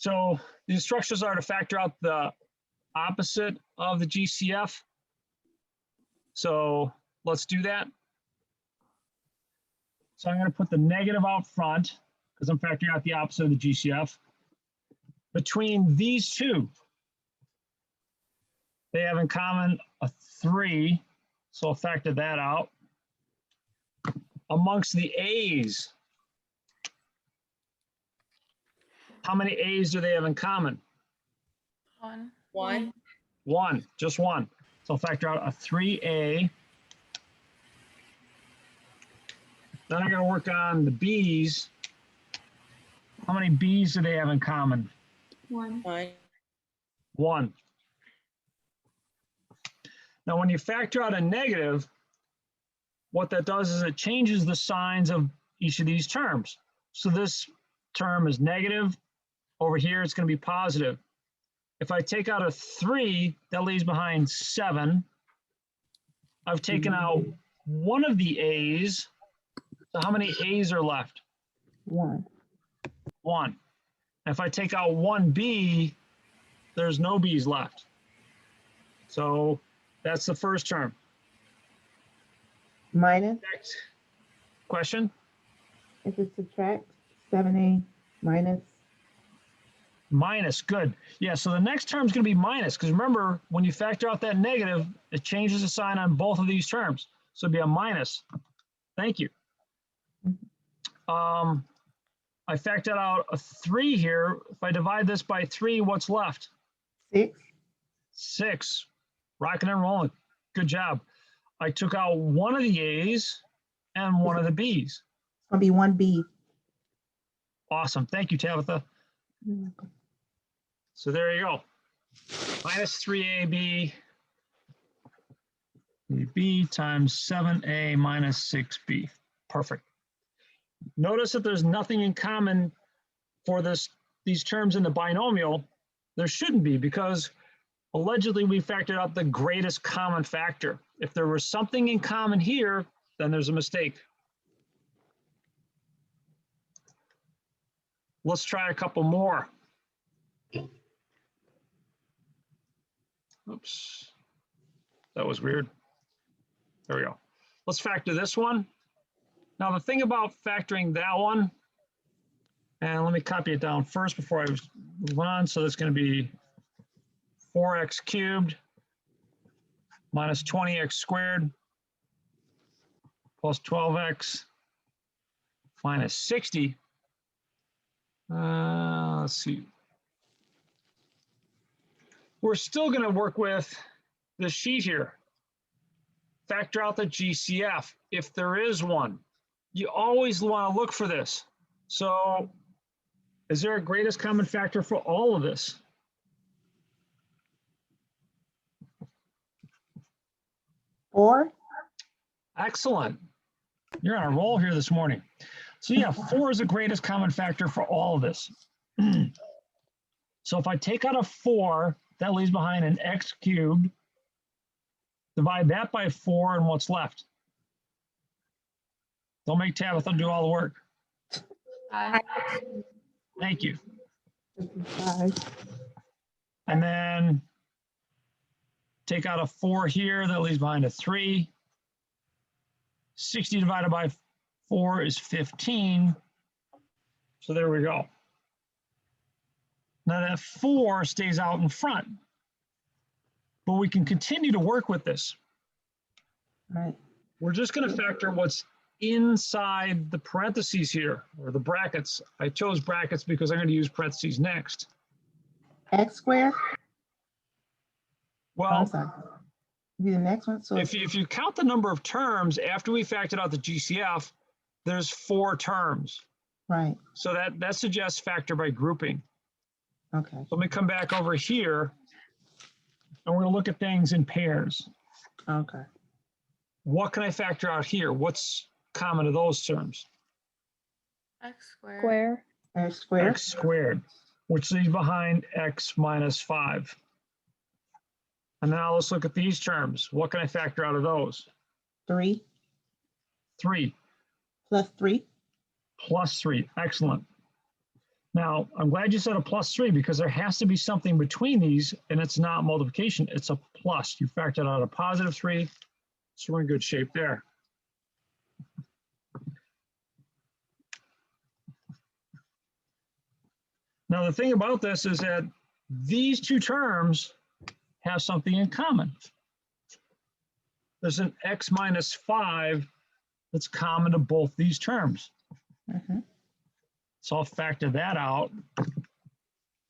So the instructions are to factor out the opposite of the GCF. So let's do that. So I'm going to put the negative out front because I'm factoring out the opposite of the GCF. Between these two, they have in common a 3. So I'll factor that out. Amongst the A's, how many A's do they have in common? One. One, just one. So I'll factor out a 3A. Then I'm going to work on the B's. How many B's do they have in common? One. One. Now, when you factor out a negative, what that does is it changes the signs of each of these terms. So this term is negative. Over here, it's going to be positive. If I take out a 3, that leaves behind 7. I've taken out one of the A's. So how many A's are left? One. One. If I take out one B, there's no B's left. So that's the first term. Minus, Next question. if it subtract 7A minus, Minus, good. Yeah, so the next term is going to be minus, because remember, when you factor out that negative, it changes the sign on both of these terms. So it'd be a minus. Thank you. I factored out a 3 here. If I divide this by 3, what's left? 6. 6. Rocking and rolling. Good job. I took out one of the A's and one of the B's. It's gonna be 1B. Awesome. Thank you, Tabitha. So there you go. Minus 3AB B times 7A minus 6B. Perfect. Notice that there's nothing in common for these terms in the binomial. There shouldn't be, because allegedly we factored out the greatest common factor. If there was something in common here, then there's a mistake. Let's try a couple more. Oops, that was weird. There we go. Let's factor this one. Now the thing about factoring that one, and let me copy it down first before I move on. So that's going to be 4x cubed minus 20x squared plus 12x minus 60. Let's see. We're still going to work with this sheet here. Factor out the GCF if there is one. You always want to look for this. So is there a greatest common factor for all of this? Four. Excellent. You're on a roll here this morning. So yeah, 4 is the greatest common factor for all of this. So if I take out a 4, that leaves behind an x cubed. Divide that by 4, and what's left? Don't make Tabitha do all the work. Thank you. 55. And then take out a 4 here, that leaves behind a 3. 60 divided by 4 is 15. So there we go. Now that 4 stays out in front, but we can continue to work with this. Right. We're just going to factor what's inside the parentheses here, or the brackets. I chose brackets because I'm going to use parentheses next. X squared. I'm Well, sorry. Be the next one. So if you count the number of terms after we factored out the GCF, there's 4 terms. right. So that suggests factor by grouping. Okay. Let me come back over here, and we're going to look at things in pairs. Okay. What can I factor out here? What's common to those terms? X squared. X squared. X squared, which leaves behind x minus 5. And now let's look at these terms. What can I factor out of those? 3 3 plus 3. plus 3. Excellent. Now, I'm glad you said a +3 because there has to be something between these and it's not multiplication, it's a plus. You factored out a +3, so we're in good shape there. Now, the thing about this is that these two terms have something in common. There's an x minus 5 that's common to both these terms. Mhm. So I'll factor that out.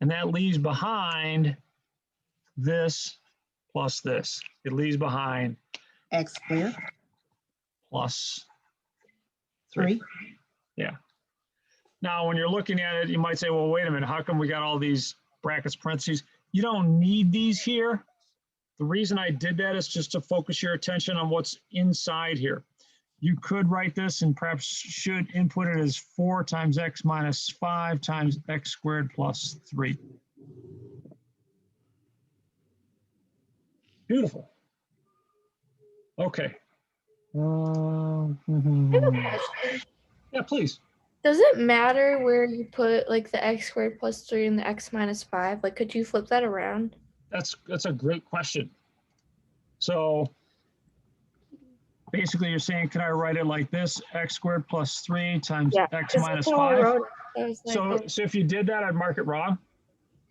And that leaves behind this plus this. It leaves behind X squared, plus 3. Yeah. Now, when you're looking at it, you might say, well, wait a minute, how come we got all these brackets, parentheses? You don't need these here. The reason I did that is just to focus your attention on what's inside here. You could write this and perhaps should input it as 4 times x minus 5 times x squared plus 3. Beautiful. Okay. I have a question. Yeah, please. Does it matter where you put like the x squared plus 3 and the x minus 5? Like, could you flip that around? That's a great question. So basically you're saying, can I write it like this? X squared plus 3 times x minus 5. So if you did that, I'd mark it wrong.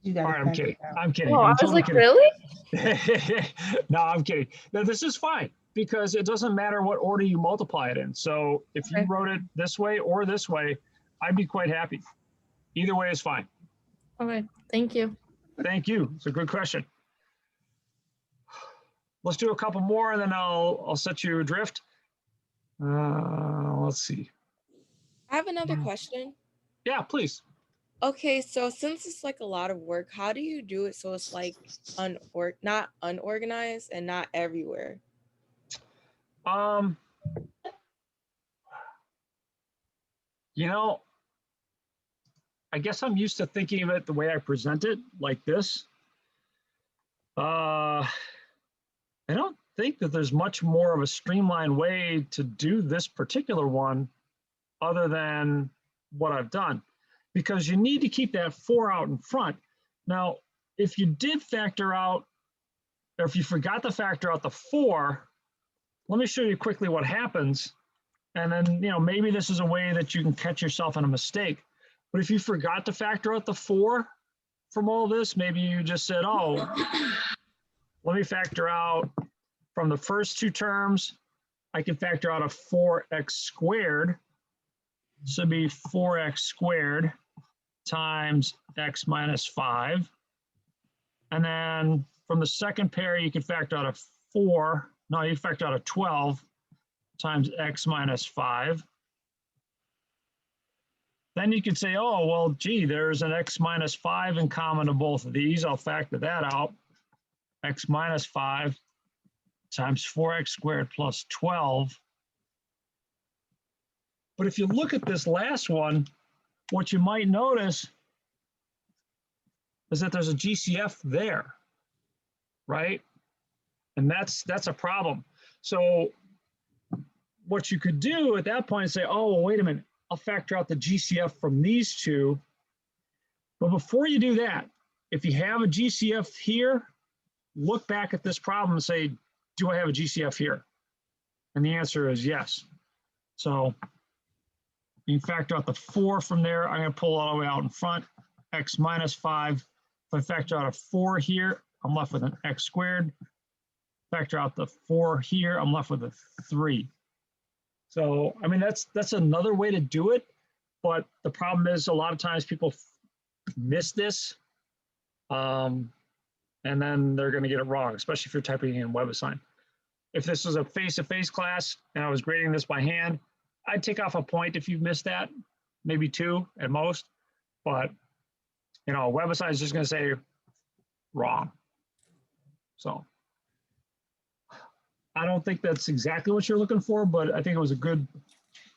You got All right, I'm kidding. I'm kidding. Oh, I I'm was totally like, kidding. really? No, I'm kidding. No, this is fine because it doesn't matter what order you multiply it in. So if you wrote it this way or this way, I'd be quite happy. Either way is fine. Okay, thank you. Thank you. It's a good question. Let's do a couple more and then I'll set you adrift. Let's see. I have another question. Yeah, please. Okay, so since it's like a lot of work, how do you do it so it's like not unorganized and not everywhere? You know, I guess I'm used to thinking of it the way I present it, like this. I don't think that there's much more of a streamlined way to do this particular one other than what I've done, because you need to keep that 4 out in front. Now, if you did factor out, or if you forgot to factor out the 4, let me show you quickly what happens. And then, maybe this is a way that you can catch yourself in a mistake. But if you forgot to factor out the 4 from all this, maybe you just said, oh, let me factor out from the first 2 terms, I can factor out a 4x squared. So it'd be 4x squared times x minus 5. And then from the second pair, you can factor out a 4. No, you factor out a 12 times x minus 5. Then you could say, oh, well, gee, there's an x minus 5 in common to both of these. I'll factor that out. X minus 5 times 4x squared plus 12. But if you look at this last one, what you might notice is that there's a GCF there, right? And that's a problem. So what you could do at that point is say, oh, well, wait a minute, I'll factor out the GCF from these 2. But before you do that, if you have a GCF here, look back at this problem and say, do I have a GCF here? And the answer is yes. So you factor out the 4 from there. I'm going to pull all the way out in front, x minus 5. If I factor out a 4 here, I'm left with an x squared. Factor out the 4 here, I'm left with a 3. So, I mean, that's another way to do it. But the problem is a lot of times people miss this. And then they're going to get it wrong, especially if you're typing in WebAssign. If this was a face-to-face class and I was grading this by hand, I'd take off a point if you've missed that, maybe 2 at most. But, WebAssign is just going to say wrong. So I don't think that's exactly what you're looking for, but I think it was a good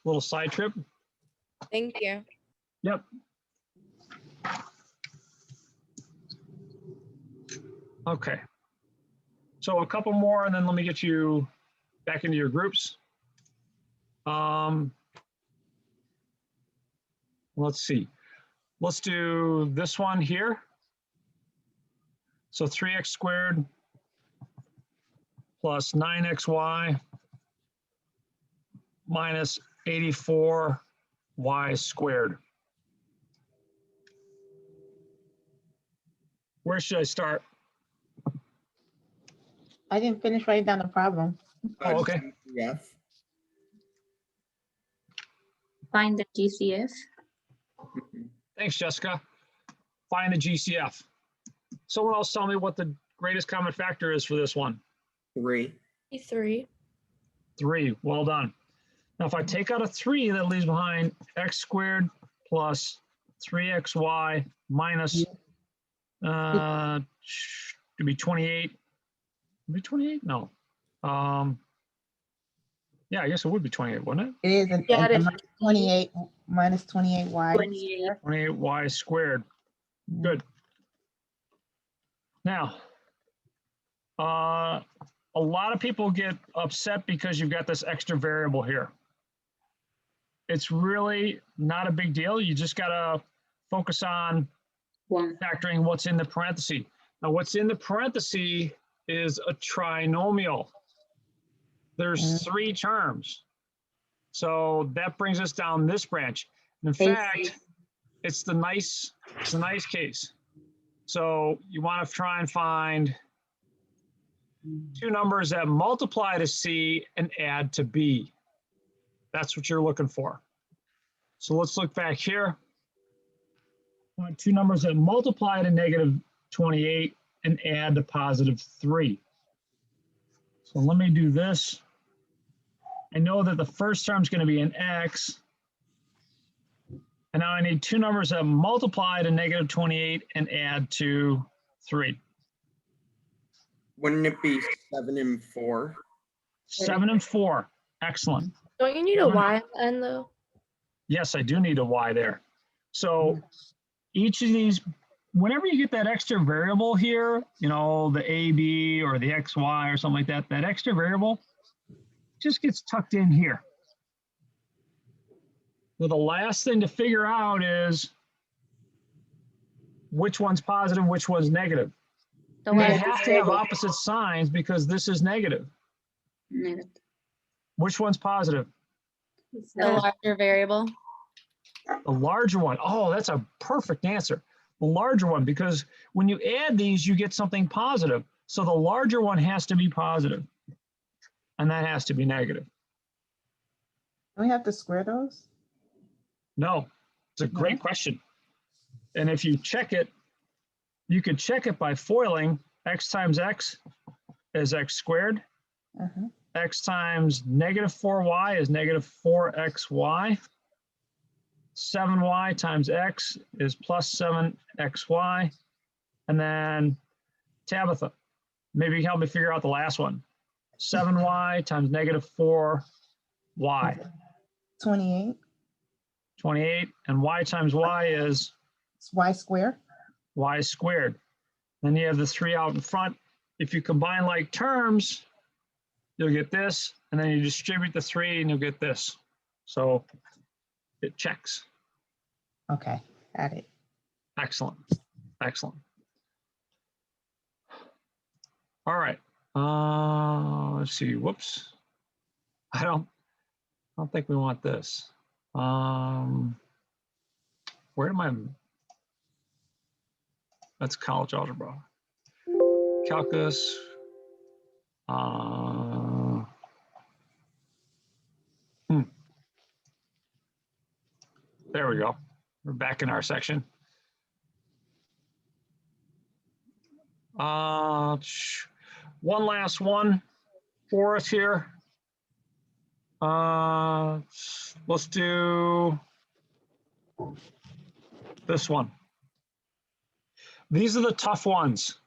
little side trip. Thank you. Yep. Okay. So a couple more, and then let me get you back into your groups. Let's see. let's do this one here. So 3x squared plus 9xy minus 84y squared. Where should I start? I didn't finish writing down the problem. Oh, okay. GCF. Find the GCF. Thanks, Jessica. Find the GCF. Someone else tell me what the greatest common factor is for this one. 3. 3. 3. Well done. Now, if I take out a 3, that leaves behind x squared plus 3xy minus to be 28. Would be 28? No. Yeah, I guess it would be 28, wouldn't it? It is an Yeah, it is. 28 minus 28y. 28. 28y squared. Good. Now, a lot of people get upset because you've got this extra variable here. It's really not a big deal. You just got to focus on 1. factoring what's in the parenthesis. Now, what's in the parenthesis is a trinomial. There's 3 terms. So that brings us down this branch. In fact, it's the nice case. So you want to try and find 2 numbers that multiply to C and add to B. That's what you're looking for. So let's look back here. I want 2 numbers that multiply to negative 28 and add to positive 3. So let me do this. I know that the first term is going to be an x. And now I need 2 numbers that multiply to negative 28 and add to 3. Wouldn't it be 7 and 4? 7 and 4. Excellent. Don't you need a y at the end though? Yes, I do need a y there. So each of these, whenever you get that extra variable here, you know, the a, b, or the x, y, or something like that, that extra variable just gets tucked in here. So the last thing to figure out is which one's positive, which one's negative. The They larger have to have opposite signs because this is negative. negative. Which one's positive? The larger variable. The larger one. Oh, that's a perfect answer. The larger one, because when you add these, you get something positive. So the larger one has to be positive, and that has to be negative. Do we have to square those? No, it's a great question. And if you check it, you could check it by foiling. X times x is x squared. Uh-huh. X times negative 4y is negative 4xy. 7y times x is plus 7xy. And then Tabitha, maybe you can help me figure out the last one. 7y times negative 4y. 28. 28. And y times y is It's y squared. y squared. Then you have the 3 out in front. If you combine like terms, you'll get this, and then you distribute the 3 and you'll get this. So it checks. Okay, got it. Excellent. Excellent. All right. Let's see. Whoops. I don't think we want this. Where am I? That's college algebra. Calculus. There we go. We're back in our section. One last one for us here. Let's do this one. These are the tough ones.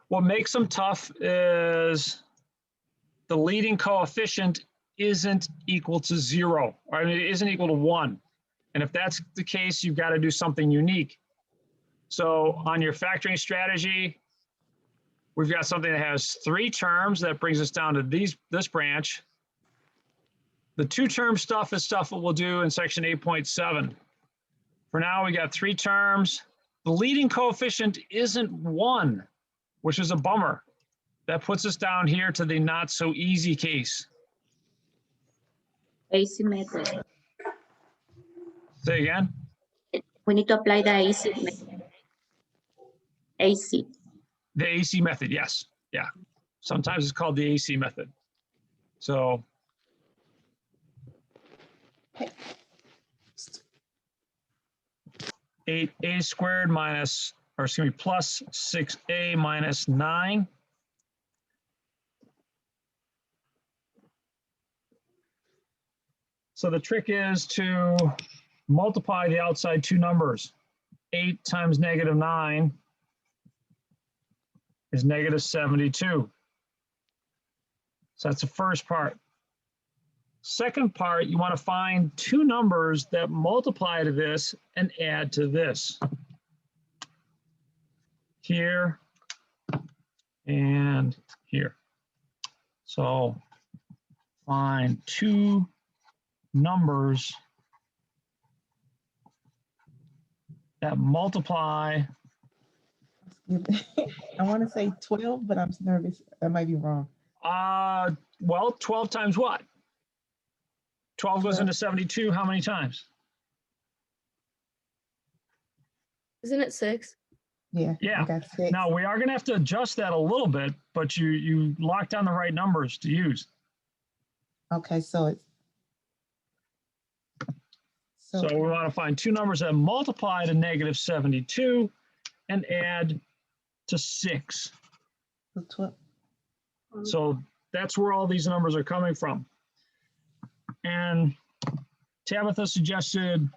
What makes them tough is the leading coefficient isn't equal to 0. Or, I mean, it isn't equal to 1. And if that's the case, you've got to do something unique. So on your factoring strategy, we've got something that has 3 terms. That brings us down to this branch. The 2-term stuff is stuff that we'll do in section 8.7 For now, we got 3 terms. The leading coefficient isn't 1, which is a bummer. That puts us down here to the not so easy case. AC method. Say again? We need to apply the AC method. AC. The AC method, yes. Yeah. Sometimes it's called the AC method. So Hey. 8a squared minus, or excuse me, plus 6a minus 9. So the trick is to multiply the outside 2 numbers. 8 times negative 9 is negative 72. So that's the first part. Second part, you want to find 2 numbers that multiply to this and add to this. Here and here. So find 2 numbers that multiply. I want to say 12, but I'm nervous. I might be wrong. Well, 12 times what? 12 goes into 72 how many times? Isn't it 6? Yeah. Yeah. I got 6. Now, we are going to have to adjust that a little bit, but you locked down the right numbers to use. Okay, so it's. So we want to find 2 numbers that multiply to negative 72 and add to 6. 12. So that's where all these numbers are coming from. And Tabitha suggested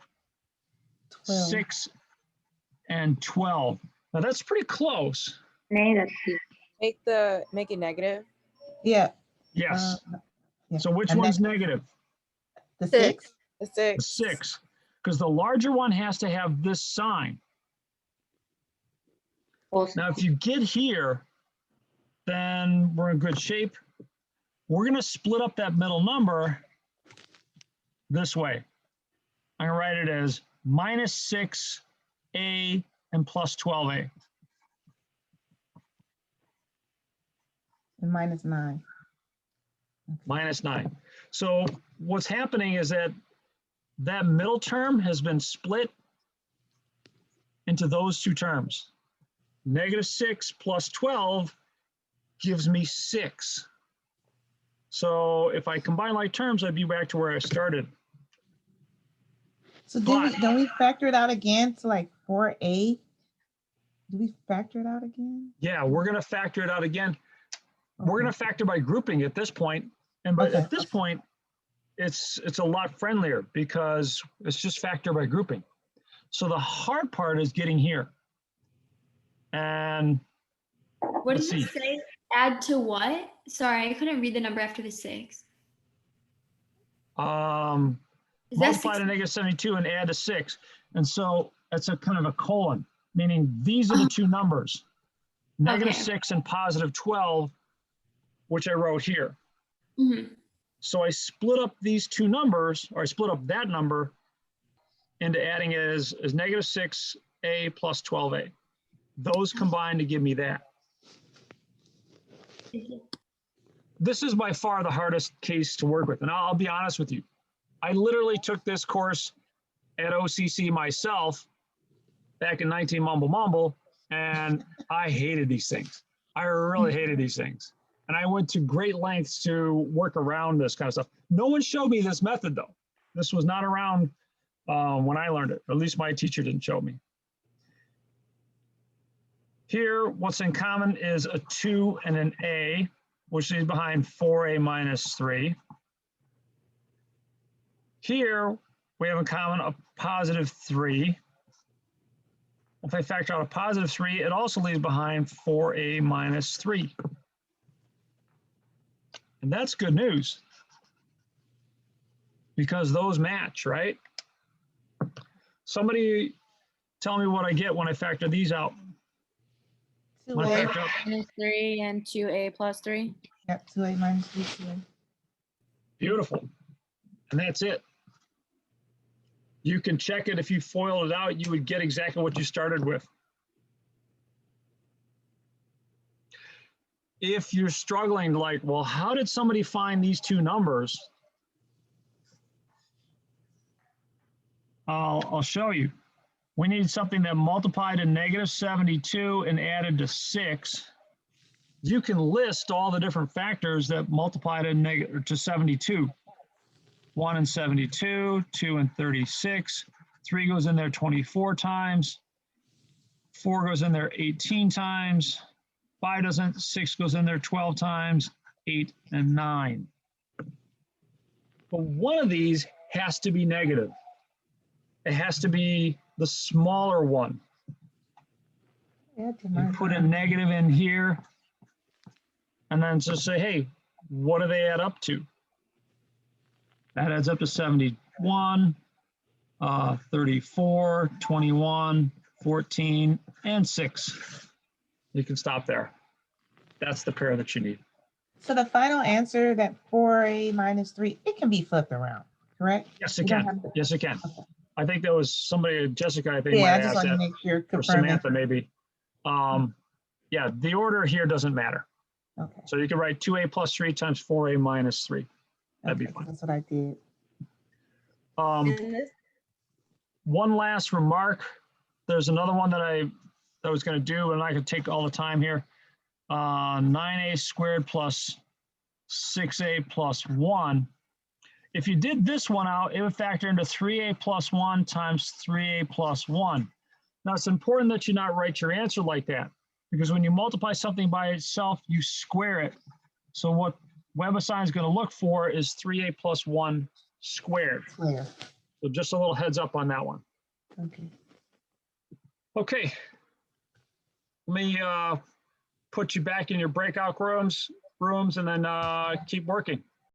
12. 6 and 12. Now that's pretty close. Negative. Make it negative. Yeah. Yes. Yeah. So which And one's that's negative? the 6. 6? The The 6. 6. Because the larger one has to have this sign. Now, if you get here, then we're in good shape. We're going to split up that middle number this way. I'm going to write it as minus 6a and plus 12a. And minus 9. Minus 9. So what's happening is that middle term has been split into those 2 terms. Negative 6 plus 12 gives me 6. So if I combine like terms, I'd be back to where I started. So don't we factor it out again to like 4a? Do we factor it out again? Yeah, we're going to factor it out again. We're going to factor by grouping at this point. And by, at this point, it's a lot friendlier because it's just factor by grouping. So the hard part is getting here. And What let's did you see. say? Add to what? Sorry, I couldn't read the number after the 6. Is that Multiply to negative 72 and add to 6. And so that's a kind of a colon, meaning these are the 2 numbers, negative Okay. 6 and positive 12, which I wrote here. Mm-hmm. So I split up these 2 numbers, or I split up that number into adding it as negative 6a plus 12a. Those combine to give me that. This is by far the hardest case to work with. And I'll be honest with you. I literally took this course at OCC myself back in 19 Mumble, and I hated these things. I really hated these things. And I went to great lengths to work around this kind of stuff. No one showed me this method, though. This was not around when I learned it. Or at least my teacher didn't show me. Here, what's in common is a 2 and an a, which is behind 4a minus 3. Here, we have in common a positive 3. If I factor out a positive 3, it also leaves behind 4a minus 3. And that's good news because those match, right? Somebody tell me what I get when I factor these out. When I 2a. factor out, Minus 3 and 2a plus 3. Yep, 2a minus 3, 2a. beautiful. And that's it. You can check it. If you FOIL it out, you would get exactly what you started with. If you're struggling, like, well, how did somebody find these two numbers? I'll show you. We need something that multiplied to -72 and added to 6. You can list all the different factors that multiply to 72. 1 and 72, 2 and 36, 3 goes in there 24 times, 4 goes in there 18 times, 5 doesn't, 6 goes in there 12 times, 8 and 9. But one of these has to be negative. It has to be the smaller one. Yeah, do You mine put a down. negative in here and then just say, hey, what do they add up to? That adds up to 71, 34, 21, 14, and 6. You can stop there. That's the pair that you need. So the final answer, that 4A minus 3, it can be flipped around, correct? Yes, it You don't can. have to- Yes, it can. Okay. I think there was somebody, Jessica, I think Yeah, might I have just asked want to that, make sure, or confirming. Samantha maybe. Yeah, the order here doesn't matter. Okay. So you can write 2A plus 3 times 4A minus 3. That'd be Okay, fine. that's what I did. And this, One last remark. There's another one that I was going to do, and I could take all the time here. 9A squared plus 6A plus 1. If you did this one out, it would factor into 3A plus 1 times 3A plus 1. Now, it's important that you not write your answer like that, because when you multiply something by itself, you square it. So what WebAssign is going to look for is 3A plus 1 squared. Clear. So just a little heads up on that one. Okay. Okay. Let me put you back in your breakout rooms and then keep working.